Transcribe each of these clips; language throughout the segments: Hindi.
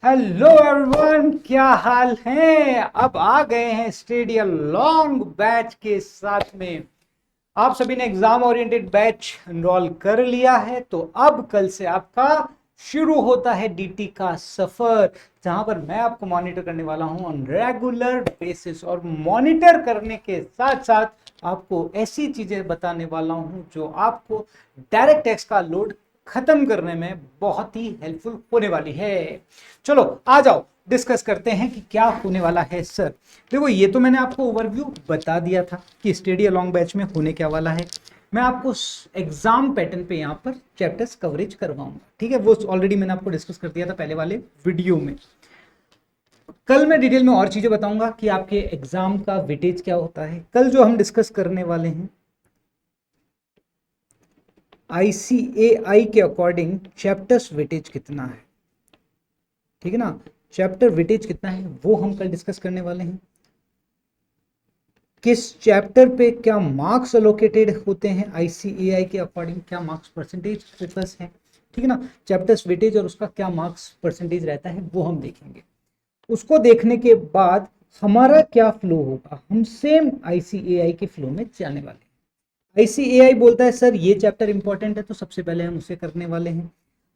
हेलो एवरीवन, क्या हाल है। अब आ गए हैं स्टेडियम लॉन्ग बैच के साथ में। आप सभी ने एग्जाम ओरिएंटेड बैच एनरोल कर लिया है, तो अब कल से आपका शुरू होता है डीटी का सफर, जहां पर मैं आपको मॉनिटर करने वाला हूं ऑन रेगुलर बेसिस। और मॉनिटर करने के साथ साथ आपको ऐसी चीजें बताने वाला हूं जो आपको डायरेक्ट टैक्स का लोड खत्म करने में बहुत ही हेल्पफुल होने वाली है। चलो आ जाओ, डिस्कस करते हैं कि क्या होने वाला है। सर देखो, ये तो मैंने आपको ओवरव्यू बता दिया था कि स्टडी अलॉन्ग बैच में होने क्या वाला है। मैं आपको एग्जाम पैटर्न पे यहाँ पर चैप्टर्स कवरेज करवाऊंगा, ठीक है। वो ऑलरेडी मैंने आपको डिस्कस कर दिया था पहले वाले वीडियो में। कल मैं डिटेल में और चीजें बताऊंगा कि आपके एग्जाम का वेटेज क्या होता है। कल जो हम डिस्कस करने वाले हैं, आईसीएआई के अकॉर्डिंग चैप्टर्स वेटेज कितना है, ठीक है ना। चैप्टर वेटेज कितना है वो हम कल डिस्कस करने वाले हैं। किस चैप्टर पे क्या मार्क्स अलोकेटेड होते हैं आईसीएआई के अकॉर्डिंग, क्या मार्क्स परसेंटेज फोकस है, ठीक है ना। चैप्टर्स वेटेज और उसका क्या मार्क्स परसेंटेज रहता है वो हम देखेंगे। उसको देखने के बाद हमारा क्या फ्लो होगा, हम सेम आईसीएआई के फ्लो में जाने वाले हैं। आईसीएआई बोलता है सर ये चैप्टर इंपॉर्टेंट है, तो सबसे पहले हम उसे करने वाले हैं।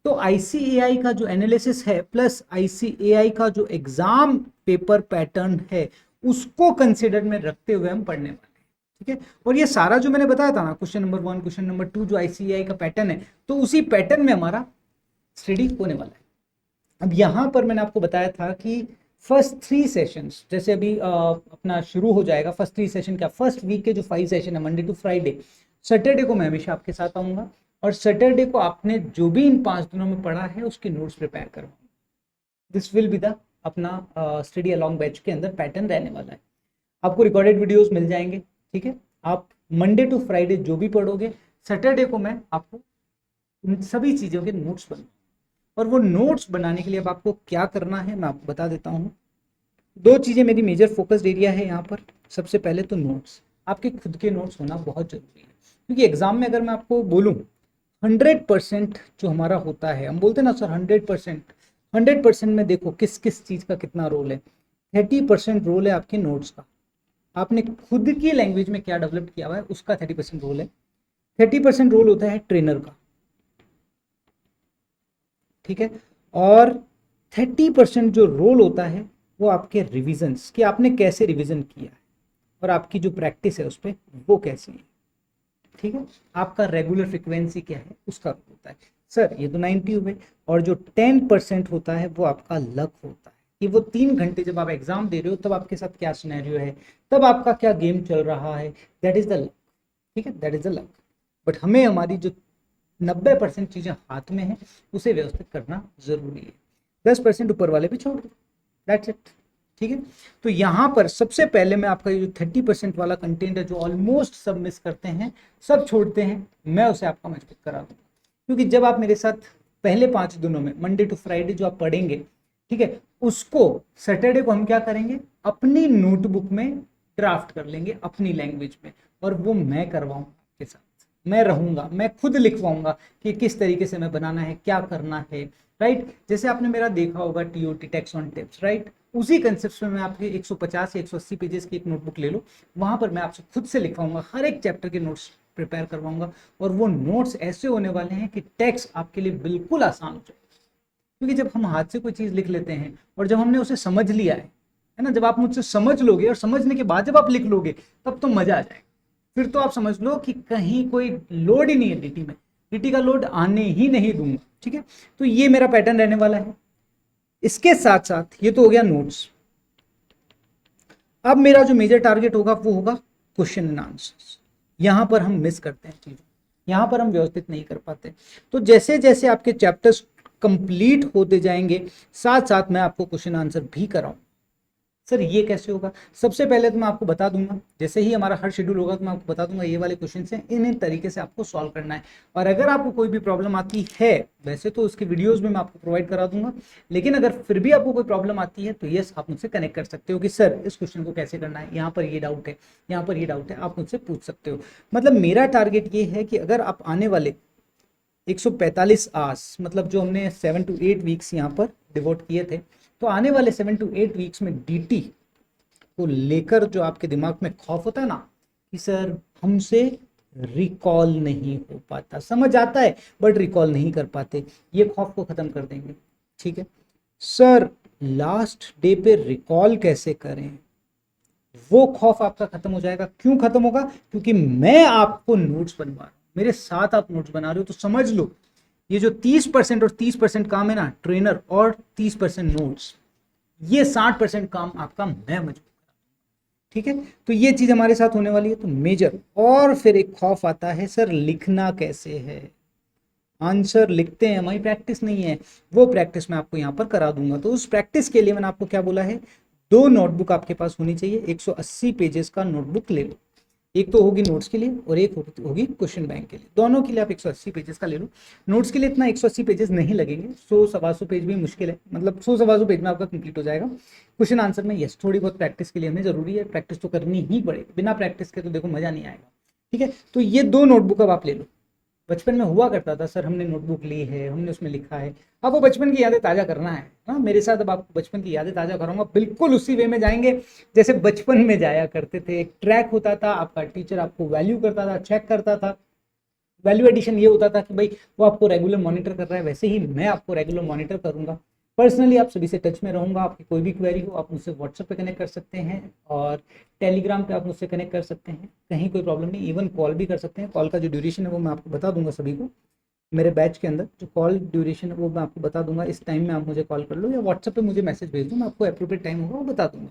तो आईसीएआई का जो एनालिसिस है प्लस आईसीएआई का जो एग्जाम पेपर पैटर्न है उसको कंसिडर में रखते हुए हम पढ़ने वाले हैं, ठीक है। और ये सारा जो मैंने बताया था ना, क्वेश्चन नंबर 1 क्वेश्चन नंबर 2 जो आईसीएआई का पैटर्न है, तो उसी पैटर्न में हमारा स्टडी होने वाला है। अब यहां पर मैंने आपको बताया था कि फर्स्ट 3 सेशंस, जैसे अभी अपना शुरू हो जाएगा फर्स्ट 3 सेशन, क्या फर्स्ट वीक के जो 5 सेशन है मंडे टू फ्राइडे, सैटरडे को मैं हमेशा आपके साथ आऊंगा और सैटरडे को आपने जो भी इन 5 दिनों में पढ़ा है उसकी नोट्स प्रिपेयर करवाऊंगा। दिस विल बी द अपना स्टडी अलॉन्ग बैच के अंदर पैटर्न रहने वाला है। आपको रिकॉर्डेड वीडियोस मिल जाएंगे, ठीक है। आप मंडे टू फ्राइडे जो भी पढ़ोगे, सैटरडे को मैं आपको इन सभी चीज़ों के नोट्स बना, और वो नोट्स बनाने के लिए अब आपको क्या करना है मैं आपको बता देता हूँ। 2 चीज़ें मेरी मेजर फोकस्ड एरिया है यहाँ पर। सबसे पहले तो नोट्स, आपके खुद के नोट्स होना बहुत जरूरी है, क्योंकि एग्जाम में अगर मैं आपको बोलूँ 100% जो हमारा होता है, हम बोलते हैं ना सर 100% में देखो किस किस चीज़ का कितना रोल है। 30% रोल है आपके नोट्स का, आपने खुद की लैंग्वेज में क्या डेवलप किया हुआ है उसका 30% रोल है। 30% रोल होता है ट्रेनर का, ठीक है। और 30% जो रोल होता है वो आपके रिविजन्स, कि आपने कैसे रिविजन किया है और आपकी जो प्रैक्टिस है उस पर वो कैसी है, ठीक है। आपका रेगुलर फ्रिक्वेंसी क्या है उसका होता है। सर ये तो 90 हुए, और जो 10% होता है वो आपका लक होता है, कि वो 3 घंटे जब आप एग्जाम दे रहे हो तब आपके साथ क्या सिनेरियो है, तब आपका क्या गेम चल रहा है, दैट इज द लक, ठीक है, that is the luck. But हमें हमारी जो 90% चीजें हाथ में है उसे व्यवस्थित करना जरूरी है। 10% ऊपर वाले पे छोड़ दो, दैट्स इट, ठीक है। तो यहां पर सबसे पहले मैं आपका ये जो 30% वाला कंटेंट है जो ऑलमोस्ट सब मिस करते हैं, सब छोड़ते हैं, मैं उसे आपका मजबूत करा दूंगा। क्योंकि जब आप मेरे साथ पहले 5 दिनों में मंडे टू फ्राइडे जो आप पढ़ेंगे, ठीक है, उसको सैटरडे को हम क्या करेंगे, अपनी नोटबुक में ड्राफ्ट कर लेंगे अपनी लैंग्वेज में, और वो मैं करवाऊंगा आपके साथ। मैं रहूंगा, मैं खुद लिखवाऊंगा कि किस तरीके से मैं बनाना है, क्या करना है, राइट। जैसे आपने मेरा देखा होगा TOT tax on tips, right, उसी कंसेप्ट में मैं आपके 150 या 180 पेजेस की एक नोटबुक ले लो, वहां पर मैं आपसे खुद से लिखवाऊंगा, हर एक चैप्टर के नोट्स प्रिपेयर करवाऊंगा। और वो नोट्स ऐसे होने वाले हैं कि टैक्स आपके लिए बिल्कुल आसान हो जाए। क्योंकि जब हम हाथ से कोई चीज़ लिख लेते हैं और जब हमने उसे समझ लिया है ना, जब आप मुझसे समझ लोगे और समझने के बाद जब आप लिख लोगे तब तो मजा आ जाएगा। फिर तो आप समझ लो कि कहीं कोई लोड ही नहीं है डीटी में, डीटी का लोड आने ही नहीं दूंगा, ठीक है। तो ये मेरा पैटर्न रहने वाला है। इसके साथ साथ ये तो हो गया नोट्स। अब मेरा जो मेजर टारगेट होगा वो होगा क्वेश्चन एंड आंसर्स। यहां पर हम मिस करते हैं चीज़ों, यहां पर हम व्यवस्थित नहीं कर पाते। तो जैसे जैसे आपके चैप्टर्स कंप्लीट होते जाएंगे, साथ साथ मैं आपको क्वेश्चन आंसर भी कराऊं। सर ये कैसे होगा, सबसे पहले तो मैं आपको बता दूंगा, जैसे ही हमारा हर शेड्यूल होगा तो मैं आपको बता दूंगा ये वाले क्वेश्चन हैं, इन तरीके से आपको सॉल्व करना है। और अगर आपको कोई भी प्रॉब्लम आती है, वैसे तो उसकी वीडियोस में मैं आपको प्रोवाइड करा दूंगा, लेकिन अगर फिर भी आपको कोई प्रॉब्लम आती है तो यस आप मुझसे कनेक्ट कर सकते हो कि सर इस क्वेश्चन को कैसे करना है, यहाँ पर ये डाउट है, यहाँ पर ये डाउट है, आप मुझसे पूछ सकते हो। मतलब मेरा टारगेट ये है कि अगर आप आने वाले 145 आवर्स, मतलब जो हमने 7 to 8 वीक्स यहाँ पर डिवोट किए थे। तो आने वाले 7 to 8 वीक्स में डीटी को लेकर जो आपके दिमाग में खौफ होता है ना कि सर हमसे रिकॉल नहीं हो पाता, समझ आता है बट रिकॉल नहीं कर पाते, ये खौफ को खत्म कर देंगे। ठीक है सर, लास्ट डे पे रिकॉल कैसे करें, वो खौफ आपका खत्म हो जाएगा। क्यों खत्म होगा? क्योंकि मैं आपको नोट्स बनवा रहा हूं, मेरे साथ आप नोट्स बना रहे हो। तो समझ लो ये जो 30% और 30% काम है ना ट्रेनर और 30% नोट्स, ये 60% काम आपका मैं मजबूत। ठीक है, तो ये चीज हमारे साथ होने वाली है। तो मेजर, और फिर एक खौफ आता है सर लिखना कैसे है, आंसर लिखते हैं हमारी प्रैक्टिस नहीं है, वो प्रैक्टिस मैं आपको यहाँ पर करा दूंगा। तो उस प्रैक्टिस के लिए मैंने आपको क्या बोला है, 2 नोटबुक आपके पास होनी चाहिए, 180 पेजेस का नोटबुक ले लो। एक तो होगी नोट्स के लिए और एक होगी क्वेश्चन बैंक के लिए। दोनों के लिए आप 180 पेजेस का ले लो। नोट्स के लिए इतना 180 पेजेस नहीं लगेंगे, 100-125 पेज भी मुश्किल है, मतलब 100-125 पेज में आपका कंप्लीट हो जाएगा। क्वेश्चन आंसर में यस थोड़ी बहुत प्रैक्टिस के लिए हमें जरूरी है, प्रैक्टिस तो करनी ही पड़ेगी, बिना प्रैक्टिस के तो देखो मजा नहीं आएगा। ठीक है, तो ये 2 नोटबुक अब आप ले लो। बचपन में हुआ करता था सर हमने नोटबुक ली है, हमने उसमें लिखा है, अब वो बचपन की यादें ताज़ा करना है ना मेरे साथ। अब आपको बचपन की यादें ताज़ा कराऊंगा, बिल्कुल उसी वे में जाएंगे जैसे बचपन में जाया करते थे। एक ट्रैक होता था, आपका टीचर आपको वैल्यू करता था, चेक करता था। वैल्यू एडिशन ये होता था कि भाई वो आपको रेगुलर मॉनिटर कर रहा है, वैसे ही मैं आपको रेगुलर मॉनिटर करूंगा। पर्सनली आप सभी से टच में रहूंगा, आपकी कोई भी क्वेरी हो आप मुझसे व्हाट्सएप पे कनेक्ट कर सकते हैं और टेलीग्राम पे आप मुझसे कनेक्ट कर सकते हैं, कहीं कोई प्रॉब्लम नहीं। इवन कॉल भी कर सकते हैं, कॉल का जो ड्यूरेशन है वो मैं आपको बता दूंगा सभी को मेरे बैच के अंदर। जो कॉल ड्यूरेशन है वो मैं आपको बता दूंगा, इस टाइम में आप मुझे कॉल कर लो या व्हाट्सएप पे मुझे मैसेज भेज दो, मैं आपको अप्रोप्रिएट टाइम होगा वो बता दूंगा।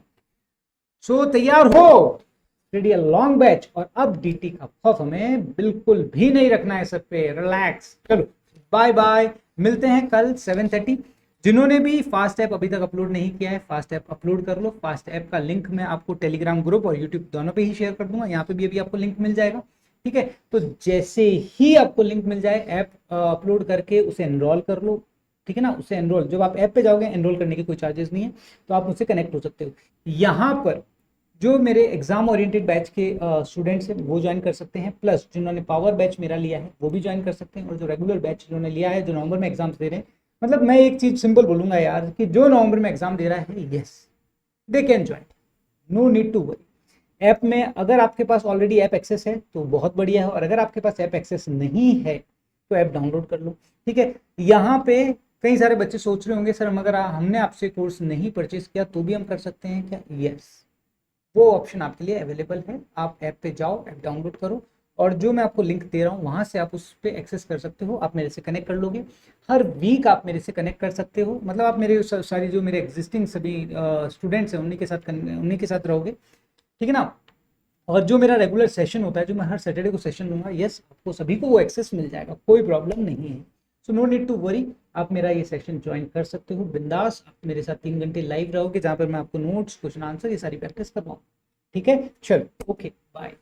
सो तैयार हो, रेडी अ लॉन्ग बैच। और अब डीटी का खौफ हमें बिल्कुल भी नहीं रखना है, सब पे रिलैक्स। चलो बाय बाय, मिलते हैं कल 7:30। जिन्होंने भी फास्ट ऐप अभी तक अपलोड नहीं किया है, फास्ट ऐप अपलोड कर लो। फास्ट ऐप का लिंक मैं आपको टेलीग्राम ग्रुप और यूट्यूब दोनों पे ही शेयर कर दूंगा, यहाँ पे भी अभी आपको लिंक मिल जाएगा। ठीक है, तो जैसे ही आपको लिंक मिल जाए ऐप अपलोड करके उसे एनरोल कर लो। ठीक है ना, उसे एनरोल, जब आप ऐप पे जाओगे एनरोल करने के कोई चार्जेस नहीं है, तो आप मुझसे कनेक्ट हो सकते हो। यहाँ पर जो मेरे एग्जाम ओरिएंटेड बैच के स्टूडेंट्स हैं वो ज्वाइन कर सकते हैं, प्लस जिन्होंने पावर बैच मेरा लिया है वो भी ज्वाइन कर सकते हैं, और जो रेगुलर बैच जिन्होंने लिया है, जो नवंबर में एग्जाम्स दे रहे हैं, मतलब मैं एक चीज सिंपल बोलूंगा यार कि जो नवंबर में एग्जाम दे रहा है yes they can join, no need to worry. App में अगर आपके पास ऑलरेडी ऐप एक्सेस है तो बहुत बढ़िया है, और अगर आपके पास ऐप एक्सेस नहीं है तो ऐप डाउनलोड कर लो। ठीक है, यहाँ पे कई सारे बच्चे सोच रहे होंगे सर हम अगर हमने आपसे कोर्स नहीं परचेज किया तो भी हम कर सकते हैं क्या? यस, वो ऑप्शन आपके लिए अवेलेबल है। आप ऐप पे जाओ, ऐप डाउनलोड करो, और जो मैं आपको लिंक दे रहा हूँ वहां से आप उस पर एक्सेस कर सकते हो, आप मेरे से कनेक्ट कर लोगे। हर वीक आप मेरे से कनेक्ट कर सकते हो, मतलब आप मेरे सारी जो मेरे एग्जिस्टिंग सभी स्टूडेंट्स हैं उन्हीं के साथ रहोगे। ठीक है ना, और जो मेरा रेगुलर सेशन होता है, जो मैं हर सैटरडे को सेशन दूंगा, यस आपको सभी को वो एक्सेस मिल जाएगा, कोई प्रॉब्लम नहीं है। So no need to worry, आप मेरा ये सेशन ज्वाइन कर सकते हो बिंदास। आप मेरे साथ 3 घंटे लाइव रहोगे जहाँ पर मैं आपको नोट्स, क्वेश्चन आंसर, ये सारी प्रैक्टिस करवाऊँ। ठीक है, चलो ओके बाय।